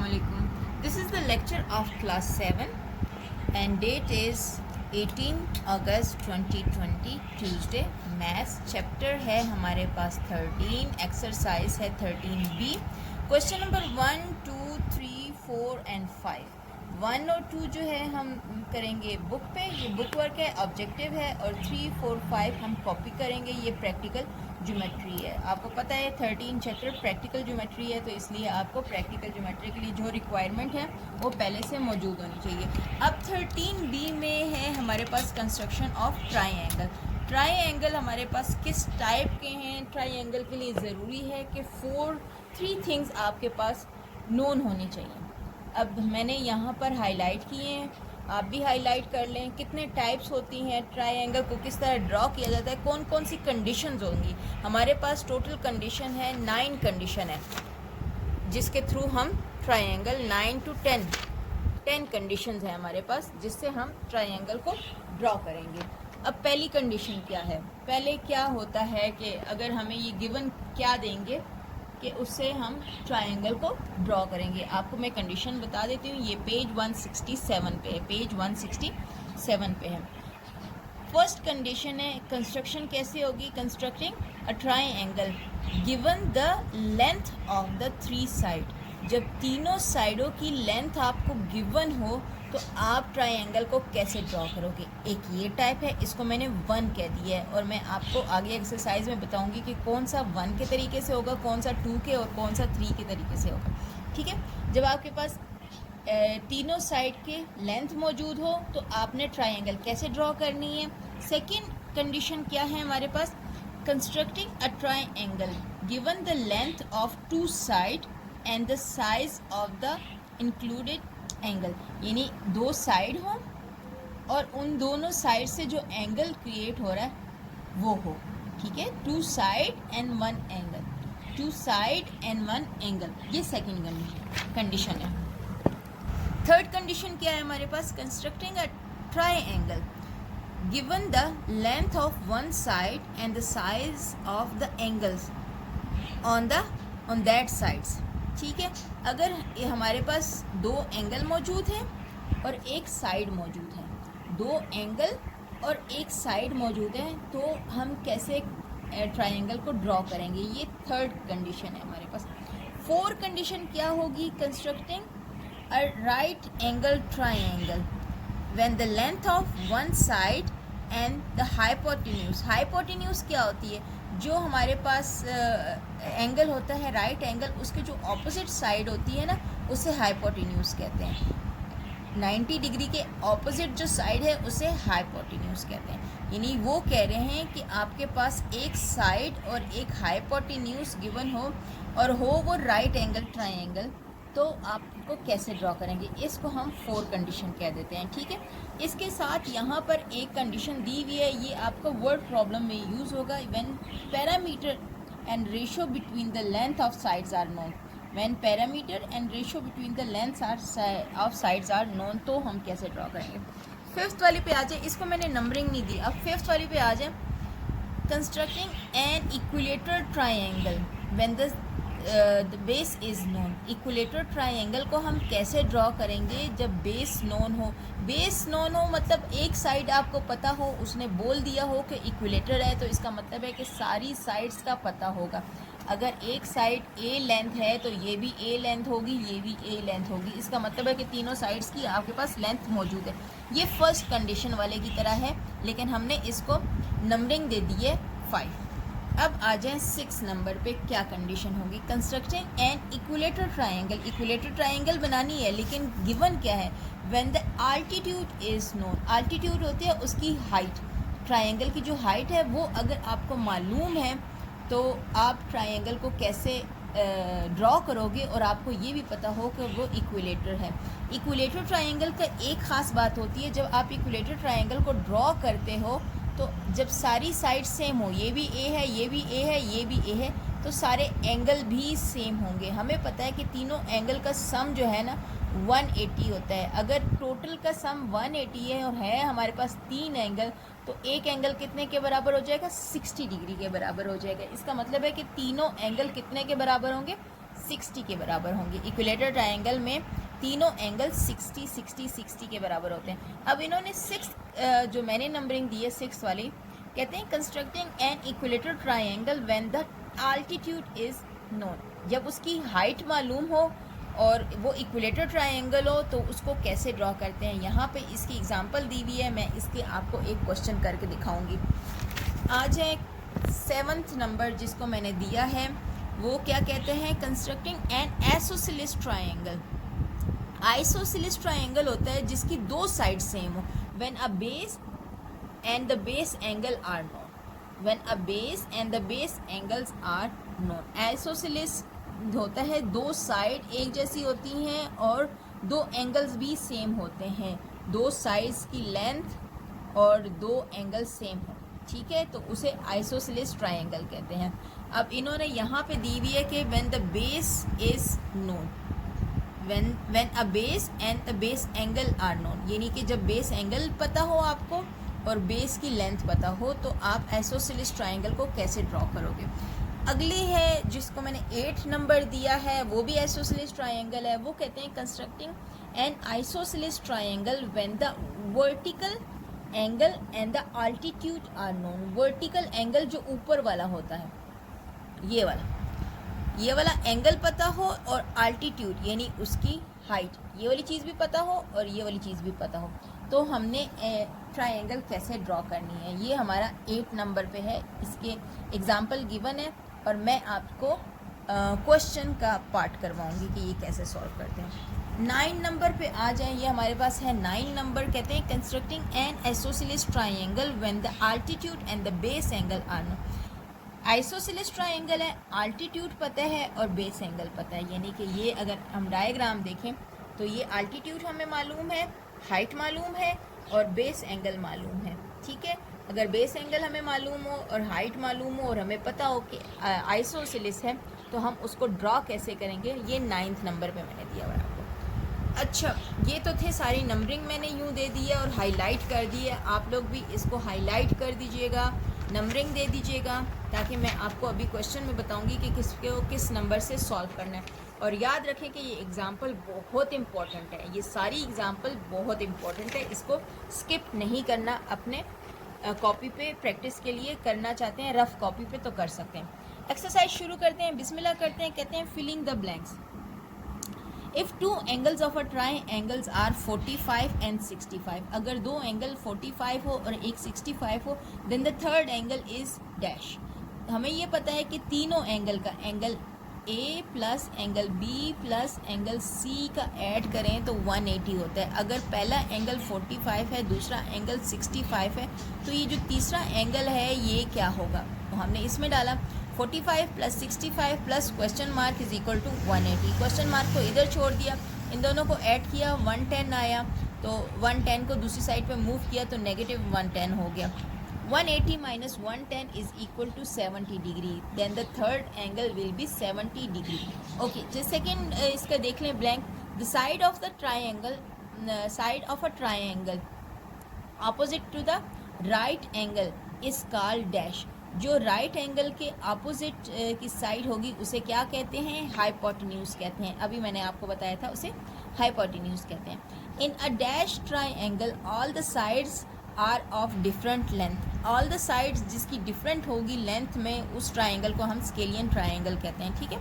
Assalamualaikum. This is the lecture of class 7 and date is 18 August 2020 Tuesday. Maths chapter है हमारे पास 13, exercise है 13B. Question number 1, 2, 3, 4 and 5. 1 और 2 जो है हम करेंगे बुक पे, ये बुक वर्क है, ऑब्जेक्टिव है, और 3, 4, 5 हम कॉपी करेंगे, ये प्रैक्टिकल ज्योमेट्री है. आपको पता है 13 चैप्टर प्रैक्टिकल ज्योमेट्री है, तो इसलिए आपको प्रैक्टिकल ज्योमेट्री के लिए जो रिक्वायरमेंट है वो पहले से मौजूद होनी चाहिए. अब 13B में है हमारे पास कंस्ट्रक्शन ऑफ ट्राइंगल. ट्राइंगल हमारे पास किस टाइप के हैं? ट्राइंगल के लिए ज़रूरी है कि 3 थिंग्स आपके पास नोन होनी चाहिए. अब मैंने यहाँ पर हाईलाइट किए हैं, आप भी हाईलाइट कर लें. कितने टाइप्स होती हैं ट्राइंगल को, किस तरह ड्रॉ किया जाता है, कौन कौन सी कंडीशंस होंगी. हमारे पास टोटल कंडीशन है 9 कंडीशन है जिसके थ्रू हम ट्राइंगल 9 to 10 कंडीशंस है हमारे पास जिससे हम ट्राइंगल को ड्रॉ करेंगे. अब पहली कंडीशन क्या है? पहले क्या होता है कि अगर हमें ये गिवन क्या देंगे कि उससे हम ट्राइंगल को ड्रॉ करेंगे. आपको मैं कंडीशन बता देती हूँ. ये पेज 167 पे है, पेज 167 पे है. फर्स्ट कंडीशन है कंस्ट्रक्शन कैसे होगी? Constructing a triangle given the length of the 3 side. जब तीनों साइडों की लेंथ आपको गिवन हो तो आप ट्राइंगल को कैसे ड्रॉ करोगे. एक ये टाइप है, इसको मैंने 1 कह दिया है, और मैं आपको आगे एक्सरसाइज में बताऊंगी कि कौन सा 1 के तरीके से होगा, कौन सा 2 के और कौन सा 3 के तरीके से होगा. ठीक है. जब आपके पास तीनों साइड के लेंथ मौजूद हो तो आपने ट्राइंगल कैसे ड्रॉ करनी है. सेकेंड कंडीशन क्या है हमारे पास? Constructing a triangle given the length of 2 side and the size of the included angle. यानी 2 साइड हो और उन दोनों साइड से जो एंगल क्रिएट हो रहा है वो हो. ठीक है. 2 side and 1 angle, 2 side and 1 angle, ये सेकेंड कंडीशन है. थर्ड कंडीशन क्या है हमारे पास? Constructing a triangle given the length of 1 side and the size of the angles on that sides. ठीक है. अगर ये हमारे पास 2 एंगल मौजूद हैं और एक साइड मौजूद है, 2 एंगल और एक साइड मौजूद है, तो हम कैसे ट्राइंगल को ड्रॉ करेंगे? ये थर्ड कंडीशन है हमारे पास. फोर्थ कंडीशन क्या होगी? Constructing a right angle triangle when the length of 1 side and the hypotenuse. Hypotenuse क्या होती है? जो हमारे पास एंगल होता है राइट एंगल, उसके जो ऑपोजिट साइड होती है ना, उसे हाइपोटेन्यूज कहते हैं. 90 डिग्री के ऑपोजिट जो साइड है उसे हाइपोटेन्यूज कहते हैं. यानी वो कह रहे हैं कि आपके पास एक साइड और एक हाइपोटेन्यूज गिवन हो और हो वो राइट एंगल ट्राइंगल, तो आपको कैसे ड्रॉ करेंगे? इसको हम 4 कंडीशन कह देते हैं. ठीक है. इसके साथ यहाँ पर एक कंडीशन दी हुई है, ये आपका वर्ड प्रॉब्लम में यूज़ होगा. When parameter and ratio between the length of sides are known. When parameter and ratio between the length of sides are known, तो हम कैसे ड्रॉ करेंगे? फिफ्थ वाली पे आ जाए. इसको मैंने नंबरिंग नहीं दी. अब फिफ्थ वाली पे आ जाए. Constructing an equilateral triangle when the base is known. Equilateral triangle को हम कैसे ड्रॉ करेंगे जब बेस नोन हो? बेस नोन हो मतलब एक साइड आपको पता हो, उसने बोल दिया हो कि इक्विलेटर है, तो इसका मतलब है कि सारी साइड्स का पता होगा. अगर एक साइड ए लेंथ है तो ये भी ए लेंथ होगी, ये भी ए लेंथ होगी. इसका मतलब है कि तीनों साइड्स की आपके पास लेंथ मौजूद है. ये फर्स्ट कंडीशन वाले की तरह है, लेकिन हमने इसको नंबरिंग दे दी है 5. अब आ जाएं 6 नंबर पे. क्या कंडीशन होगी? Constructing N equilateral triangle. Equilateral triangle बनानी है, लेकिन गिवन क्या है? When the altitude is known. Altitude होती है उसकी हाइट. ट्राइंगल की जो हाइट है वो अगर आपको मालूम है तो आप ट्राइंगल को कैसे ड्रॉ करोगे, और आपको ये भी पता हो कि वो इक्विलेटर है. इक्विलेटर ट्राइंगल का एक ख़ास बात होती है, जब आप इक्विलेटर ट्राइंगल को ड्रॉ करते हो तो जब सारी साइड सेम हो, ये भी ए है, ये भी ए है, ये भी ए है, तो सारे एंगल भी सेम होंगे. हमें पता है कि तीनों एंगल का सम जो है ना 180 होता है. अगर टोटल का सम 180 है और है हमारे पास 3 एंगल, तो एक एंगल कितने के बराबर हो जाएगा? 60 डिग्री के बराबर हो जाएगा. इसका मतलब है कि तीनों एंगल कितने के बराबर होंगे? 60 के बराबर होंगे। इक्विलेटरल ट्रायंगल में तीनों एंगल 60 60 60 के बराबर होते हैं। अब इन्होंने 6 जो मैंने नंबरिंग दी है 6 वाली, कहते हैं constructing an equilateral triangle when the altitude is known. जब उसकी हाइट मालूम हो और वो इक्विलेटरल ट्रायंगल हो तो उसको कैसे ड्रॉ करते हैं। यहाँ पे इसकी एग्जांपल दी हुई है, मैं इसके आपको एक क्वेश्चन करके दिखाऊंगी। आज है 7th नंबर जिसको मैंने दिया है, वो क्या कहते हैं, constructing an isosceles triangle. Isosceles triangle होता है जिसकी दो साइड सेम हो, when a base and the base angle are known. When a base and the base angles are known. Isosceles होता है दो साइड एक जैसी होती हैं और दो एंगल्स भी सेम होते हैं, दो साइड्स की लेंथ और दो एंगल सेम हो, ठीक है, तो उसे आइसोसेलेस ट्रायंगल कहते हैं। अब इन्होंने यहाँ पे दी हुई है कि when the base is known, when a base and the base angle are known, यानी कि जब बेस एंगल पता हो आपको और बेस की लेंथ पता हो तो आप आइसोसेलेस ट्रायंगल को कैसे ड्रॉ करोगे। अगली है जिसको मैंने 8 नंबर दिया है, वो भी आइसोसेलेस ट्रायंगल है। वो कहते हैं constructing an isosceles triangle when the vertical angle and the altitude are known. Vertical angle जो ऊपर वाला होता है, ये वाला एंगल पता हो और आल्टीट्यूड यानी उसकी हाइट, ये वाली चीज़ भी पता हो और ये वाली चीज़ भी पता हो, तो हमने ट्रायंगल कैसे ड्रॉ करनी है। ये हमारा 8 नंबर पे है, इसके एग्जाम्पल गिवन है और मैं आपको क्वेश्चन का पार्ट करवाऊंगी कि ये कैसे सॉल्व करते हैं। 9 नंबर पे आ जाएं, ये हमारे पास है 9 नंबर, कहते हैं constructing an isosceles triangle when the altitude and the base angle are known. Isosceles triangle है, आल्टीट्यूड पता है और बेस एंगल पता है, यानी कि ये अगर हम डायग्राम देखें तो ये आल्टीट्यूड हमें मालूम है, हाइट मालूम है और बेस एंगल मालूम है, ठीक है। अगर बेस एंगल हमें मालूम हो और हाइट मालूम हो और हमें पता हो कि आइसोसेलेस है तो हम उसको ड्रॉ कैसे करेंगे, ये 9th नंबर पे मैंने दिया हुआ है आपको। अच्छा, ये तो थे सारी नंबरिंग मैंने यूँ दे दी है और हाईलाइट कर दी है, आप लोग भी इसको हाईलाइट कर दीजिएगा, नंबरिंग दे दीजिएगा, ताकि मैं आपको अभी क्वेश्चन में बताऊंगी कि किस नंबर से सॉल्व करना है। और याद रखें कि ये एग्ज़ाम्पल बहुत इम्पॉर्टेंट है, ये सारी एग्ज़ाम्पल बहुत इम्पॉर्टेंट है, इसको स्किप नहीं करना। अपने कॉपी पे प्रैक्टिस के लिए करना चाहते हैं रफ़ कॉपी पे तो कर सकते हैं। एक्सरसाइज शुरू करते हैं, बिस्मिल्लाह करते हैं। कहते हैं filling the blanks. If 2 angles of a triangles are 45 and 65, अगर 2 एंगल 45 हो और एक 65 हो, then the third angle is dash. हमें ये पता है कि तीनों एंगल का, angle A plus angle B plus angle C का ऐड करें तो 180 होता है। अगर पहला एंगल 45 है, दूसरा एंगल 65 है, तो ये जो तीसरा एंगल है ये क्या होगा, तो हमने इसमें डाला 45 plus 65 plus question mark is equal to 180। Question mark को इधर छोड़ दिया, इन दोनों को ऐड किया, 110 आया, तो 110 को दूसरी साइड पे मूव किया तो नेगेटिव 110 हो गया। 180 minus 110 is equal to 70 degree. Then the third angle will be 70 degree. Okay, just second इसका देख लें blank. The side of the triangle, side of a triangle opposite to the right angle is called dash. जो right angle के opposite की side होगी उसे क्या कहते हैं, हाइपोटेन्यूज कहते हैं। अभी मैंने आपको बताया था उसे हाइपोटेन्यूज कहते हैं। In a dash triangle all the sides are of different length. All the sides जिसकी डिफरेंट होगी लेंथ में, उस ट्रायंगल को हम स्केलियन ट्रायंगल कहते हैं, ठीक है।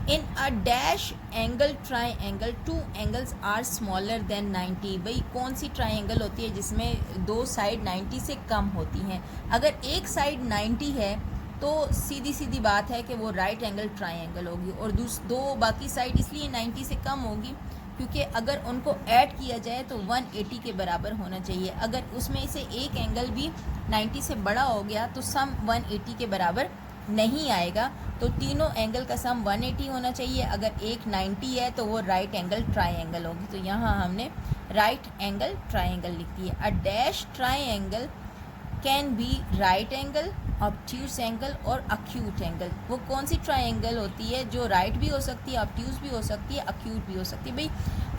In a dash angle triangle 2 angles are smaller than 90। भाई कौन सी ट्रायंगल होती है जिसमें दो साइड 90 से कम होती हैं। अगर एक साइड 90 है तो सीधी सीधी बात है कि वो राइट एंगल ट्रायंगल होगी, और दो बाकी साइड इसलिए 90 से कम होगी क्योंकि अगर उनको ऐड किया जाए तो 180 के बराबर होना चाहिए। अगर उसमें से एक एंगल भी 90 से बड़ा हो गया तो सम 180 के बराबर नहीं आएगा। तो तीनों एंगल का सम 180 होना चाहिए। अगर एक 90 है तो वो राइट एंगल ट्रायंगल होगी। तो यहाँ हमने राइट एंगल ट्रायंगल लिख दिया। अ dash triangle can be right angle, obtuse angle और अक्यूट एंगल। वो कौन सी ट्रायंगल होती है जो राइट भी हो सकती है, ऑब्ट्यूज भी हो सकती है, अक्यूट भी हो सकती है। भाई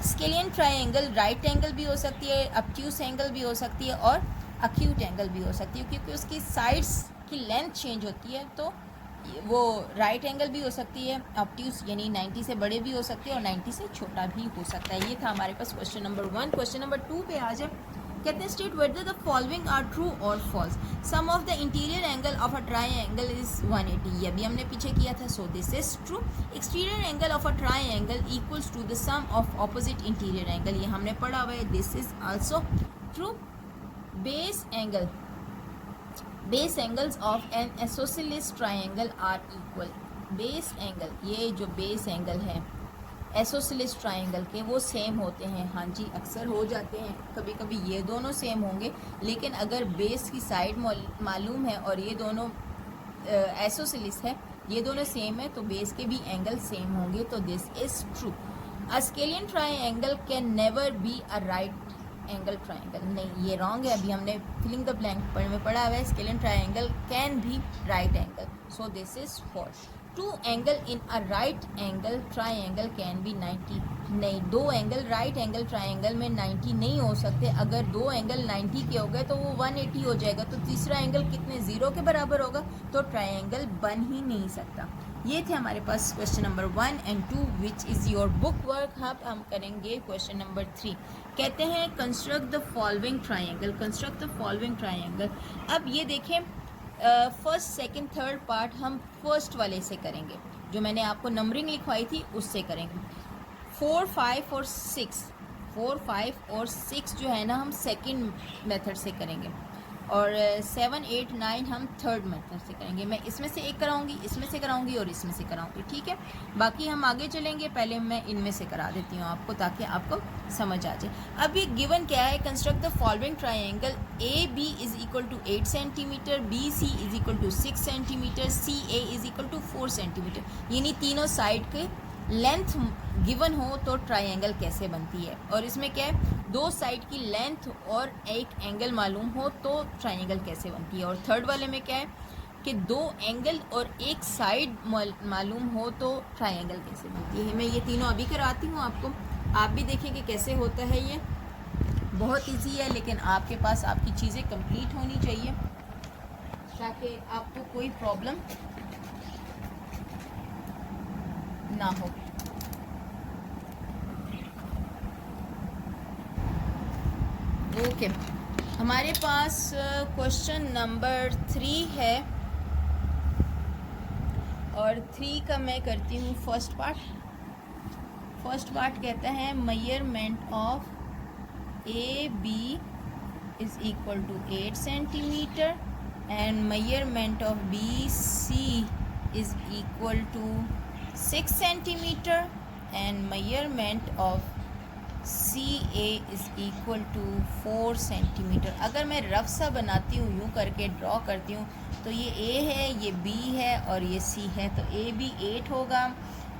स्केलियन ट्रायंगल राइट एंगल भी हो सकती है, ऑब्ट्यूज एंगल भी हो सकती है और अक्यूट एंगल भी हो सकती है, क्योंकि उसकी साइड्स की लेंथ चेंज होती है तो वो राइट एंगल भी हो सकती है, ऑब्ट्यूस यानी 90 से बड़े भी हो सकते हैं और 90 से छोटा भी हो सकता है। ये था हमारे पास क्वेश्चन नंबर 1। क्वेश्चन नंबर 2 पे आ जाए। कहते हैं state whether the following are true और false. Sum of the interior angle of a triangle is 180। ये भी हमने पीछे किया था, so this is true. Exterior angle of a triangle equals to the sum of opposite interior angle, ये हमने पढ़ा हुआ है, this is also true. Base angles of N isosceles triangle are equal. Base angle, ये जो base angle है isosceles triangle के, वो सेम होते हैं। हाँ जी, अक्सर हो जाते हैं, कभी कभी ये दोनों सेम होंगे, लेकिन अगर बेस की साइड मालूम है और ये दोनों आइसोसेलेस है, ये दोनों सेम है, तो बेस के भी एंगल सेम होंगे, तो this is true. A scalene triangle can never be a right angle triangle, नहीं, ये रॉन्ग है। अभी हमने फिलिंग द ब्लैंक में पढ़ा हुआ है, स्केलियन ट्राइंगल कैन भी right angle, so this is false. Two angle in a right angle triangle can be 90, नहीं, दो एंगल राइट एंगल ट्राइंगल में 90 नहीं हो सकते। अगर दो एंगल 90 के हो गए तो वो 180 हो जाएगा, तो तीसरा एंगल कितने, 0 के बराबर होगा, तो ट्राइंगल बन ही नहीं सकता। ये थे हमारे पास question number 1 and 2 which is your book work. हम करेंगे क्वेश्चन नंबर 3। कहते हैं construct the following triangle, construct the following triangle. अब ये देखें, फर्स्ट सेकंड थर्ड पार्ट हम फर्स्ट वाले से करेंगे, जो मैंने आपको नंबरिंग लिखवाई थी उससे करेंगे। 4, 5 और 6, 4, 5 और 6 जो है ना हम सेकंड मेथड से करेंगे, और 7, 8, 9 हम थर्ड मेथड से करेंगे। मैं इसमें से एक कराऊंगी, इसमें से कराऊंगी और इसमें से कराऊंगी, ठीक है। बाकी हम आगे चलेंगे, पहले मैं इनमें से करा देती हूँ आपको, ताकि आपको समझ आ जाए। अब ये गिवन क्या है, construct the following triangle. A B is equal to 8 centimetre, B C is equal to 6 centimetre, C A is equal to 4 centimetre. यानी तीनों साइड के लेंथ गिवन हो तो ट्राइंगल कैसे बनती है, और इसमें क्या है, दो साइड की लेंथ और एक एंगल मालूम हो तो ट्राइंगल कैसे बनती है। और थर्ड वाले में क्या है कि दो एंगल और एक साइड मालूम हो तो ट्राइंगल कैसे बनती है। मैं ये तीनों अभी कराती हूँ आपको, आप भी देखेंगे कैसे होता है। ये बहुत इजी है, लेकिन आपके पास आपकी चीज़ें कंप्लीट होनी चाहिए ताकि आपको कोई प्रॉब्लम ना हो। ओके, हमारे पास क्वेश्चन नंबर 3 है, और 3 का मैं करती हूँ फर्स्ट पार्ट। फर्स्ट पार्ट कहता है measurement of A B is equal to 8 centimetre and measurement of B C is equal to 6 centimetre and measurement of C A is equal to 4 centimetre. अगर मैं रफ सा बनाती हूँ, यूँ करके draw करती हूँ, तो ये ए है, ये बी है और ये सी है, तो ए बी 8 होगा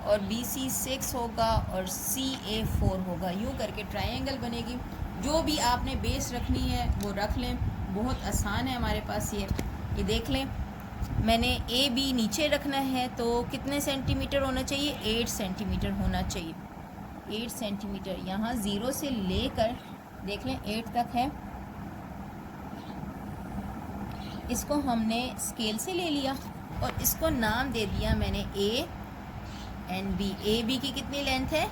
और बी सी 6 होगा और सी ए 4 होगा। यूँ करके ट्राइंगल बनेगी। जो भी आपने बेस रखनी है वो रख लें, बहुत आसान है हमारे पास। ये देख लें, मैंने ए बी नीचे रखना है तो कितने सेंटीमीटर होना चाहिए, 8 सेंटीमीटर होना चाहिए। 8 सेंटीमीटर, यहाँ 0 से लेकर देख लें 8 तक है, इसको हमने स्केल से ले लिया और इसको नाम दे दिया मैंने A and B. A B की कितनी लेंथ है,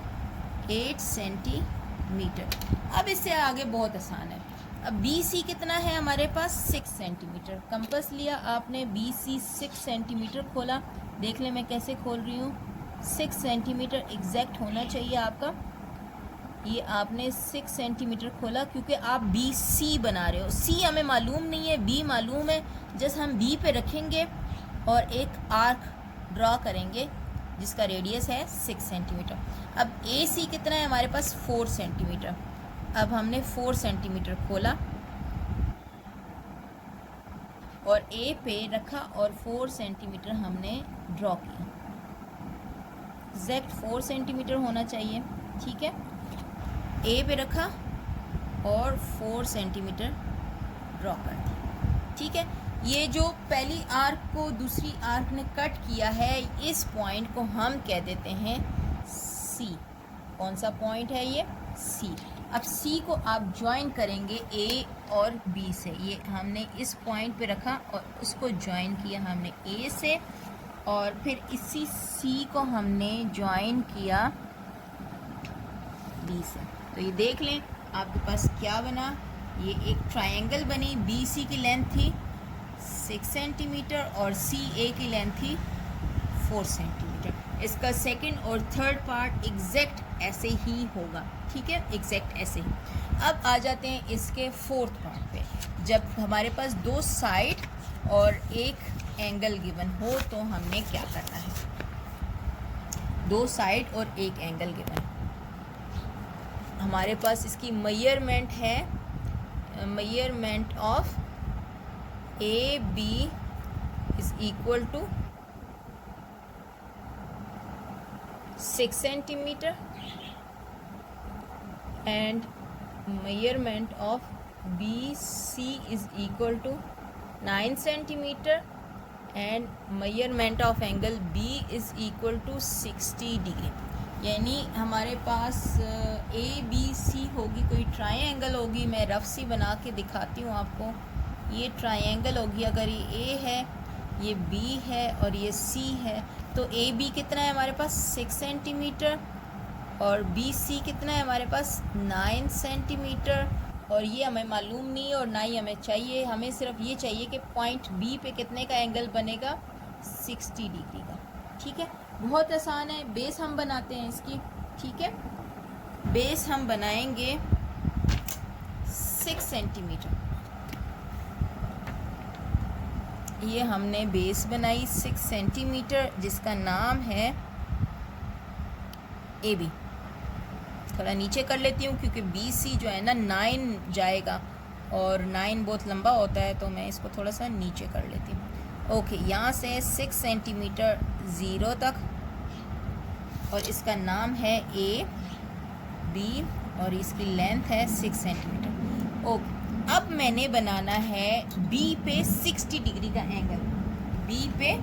8 सेंटीमीटर। अब इससे आगे बहुत आसान है। अब बी सी कितना है हमारे पास, 6 सेंटीमीटर। कंपास लिया आपने, बी सी 6 सेंटीमीटर खोला, देख लें मैं कैसे खोल रही हूँ। 6 सेंटीमीटर एग्जैक्ट होना चाहिए आपका। ये आपने 6 सेंटीमीटर खोला, क्योंकि आप बी सी बना रहे हो। सी हमें मालूम नहीं है, बी मालूम है। जस्ट हम बी पे रखेंगे और एक आर्क ड्रॉ करेंगे जिसका रेडियस है 6 सेंटीमीटर। अब ए सी कितना है हमारे पास, 4 सेंटीमीटर। अब हमने 4 सेंटीमीटर खोला और ए पे रखा और 4 सेंटीमीटर हमने ड्रॉ किया। एग्जैक्ट 4 सेंटीमीटर होना चाहिए, ठीक है। ए पे रखा और 4 सेंटीमीटर ड्रॉ कर दिया, ठीक है। ये जो पहली आर्क को दूसरी आर्क ने कट किया है, इस पॉइंट को हम कह देते हैं सी। कौन सा पॉइंट है ये, सी। अब सी को आप ज्वाइन करेंगे ए और बी से। ये हमने इस पॉइंट पे रखा और उसको ज्वाइन किया हमने ए से, और फिर इसी सी को हमने ज्वाइन किया बी से। तो ये देख लें आपके पास क्या बना, ये एक ट्रायंगल बनी। बी सी की लेंथ थी 6 सेंटीमीटर और सी ए की लेंथ थी 4 सेंटीमीटर। इसका सेकंड और थर्ड पार्ट एग्जैक्ट ऐसे ही होगा, ठीक है, एग्जैक्ट ऐसे ही। अब आ जाते हैं इसके फोर्थ पार्ट पे। जब हमारे पास दो साइड और एक एंगल गिवन हो तो हमने क्या करना है, दो साइड और एक एंगल गिवन, हमारे पास इसकी मेजरमेंट है, measurement of A B is equal to 6 centimetre and measurement of BC is equal to 9 centimeter and measurement of angle B is equal to 60 degree। यानी हमारे पास ABC होगी, कोई ट्रायंगल होगी। मैं रफ सी बना के दिखाती हूँ आपको। ये ट्रायंगल होगी, अगर ये A है, ये B है और ये C है, तो AB कितना है हमारे पास 6 सेंटीमीटर और BC कितना है हमारे पास 9 सेंटीमीटर। और ये हमें मालूम नहीं और ना ही हमें चाहिए, हमें सिर्फ ये चाहिए कि पॉइंट B पे कितने का एंगल बनेगा 60 डिग्री का, ठीक है। बहुत आसान है। बेस हम बनाते हैं इसकी, ठीक है। बेस हम बनाएंगे 6 सेंटीमीटर। ये हमने बेस बनाई 6 सेंटीमीटर जिसका नाम है AB। थोड़ा नीचे कर लेती हूँ क्योंकि BC जो है ना 9 जाएगा और 9 बहुत लंबा होता है, तो मैं इसको थोड़ा सा नीचे कर लेती हूँ। ओके, यहाँ से 6 सेंटीमीटर 0 तक और इसका नाम है AB और इसकी लेंथ है 6 सेंटीमीटर। ओके, अब मैंने बनाना है B पे 60 डिग्री का एंगल, B पे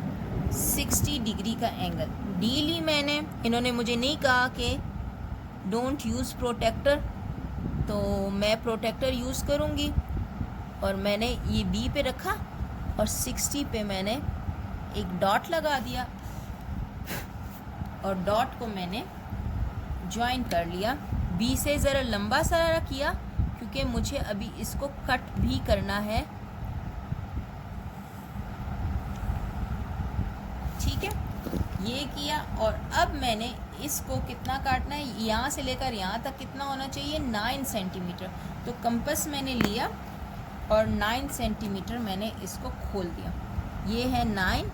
60 डिग्री का एंगल डी ली मैंने। इन्होंने मुझे नहीं कहा कि डोंट यूज़ प्रोटेक्टर, तो मैं प्रोटेक्टर यूज़ करूँगी और मैंने ये B पे रखा और 60 पे मैंने एक डॉट लगा दिया और डॉट को मैंने ज्वाइन कर लिया। B से ज़रा लंबा सा किया क्योंकि मुझे अभी इसको कट भी करना है, ठीक है। ये किया और अब मैंने इसको कितना काटना है, यहाँ से लेकर यहाँ तक कितना होना चाहिए 9 सेंटीमीटर। तो कंपास मैंने लिया और 9 सेंटीमीटर मैंने इसको खोल दिया। ये है 9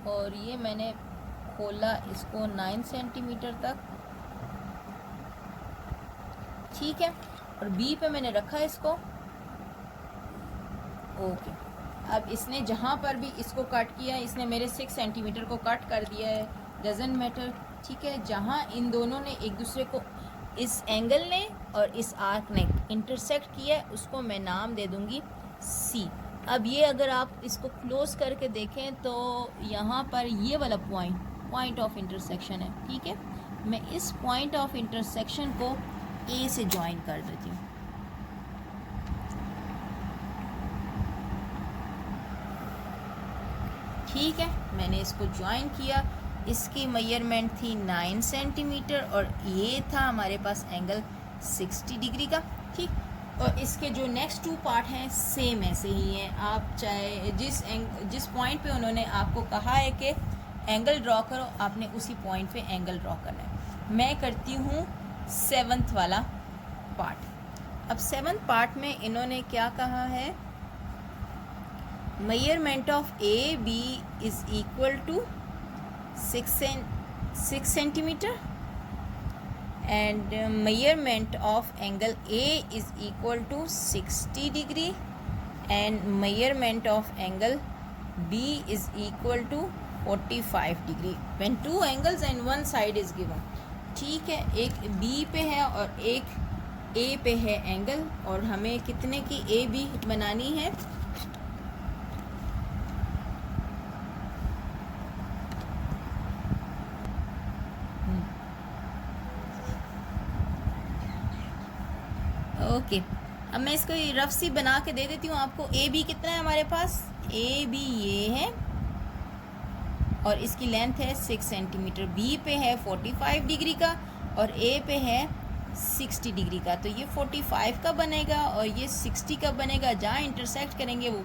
और ये मैंने खोला इसको 9 सेंटीमीटर तक, ठीक है। और B पे मैंने रखा इसको। ओके, अब इसने जहाँ पर भी इसको कट किया, इसने मेरे 6 सेंटीमीटर को कट कर दिया है, डजेंट मैटर, ठीक है। जहाँ इन दोनों ने एक दूसरे को, इस एंगल ने और इस आर्क ने इंटरसेक्ट किया है, उसको मैं नाम दे दूँगी C। अब ये अगर आप इसको क्लोज करके देखें तो यहाँ पर ये वाला पॉइंट ऑफ इंटरसेक्शन है, ठीक है। मैं इस पॉइंट ऑफ इंटरसेक्शन को A से ज्वाइन कर देती हूँ। ठीक है, मैंने इसको ज्वाइन किया। इसकी मेजरमेंट थी 9 सेंटीमीटर और ये था हमारे पास एंगल 60 डिग्री का, ठीक। और इसके जो नेक्स्ट 2 पार्ट हैं सेम ऐसे ही हैं। आप चाहे जिस पॉइंट पे उन्होंने आपको कहा है कि एंगल ड्रॉ करो, आपने उसी पॉइंट पे एंगल ड्रॉ करना है। मैं करती हूँ 7th वाला पार्ट। अब 7th पार्ट में इन्होंने क्या कहा है, measurement of AB is equal to 6 centimetre and measurement of angle A is equal to 60 degree and measurement of angle B is equal to 45 degree when two angles and one side is given, ठीक है। एक B पे है और एक A पे है angle और हमें कितने की AB बनानी है, ओके। अब मैं इसको रफ सी बना के दे देती हूँ आपको। AB कितना है हमारे पास, AB ये है और इसकी लेंथ है 6 सेंटीमीटर। बी पे है 45 डिग्री का और ए पे है 60 डिग्री का। तो ये 45 का बनेगा और ये 60 का बनेगा। जहाँ इंटरसेक्ट करेंगे वो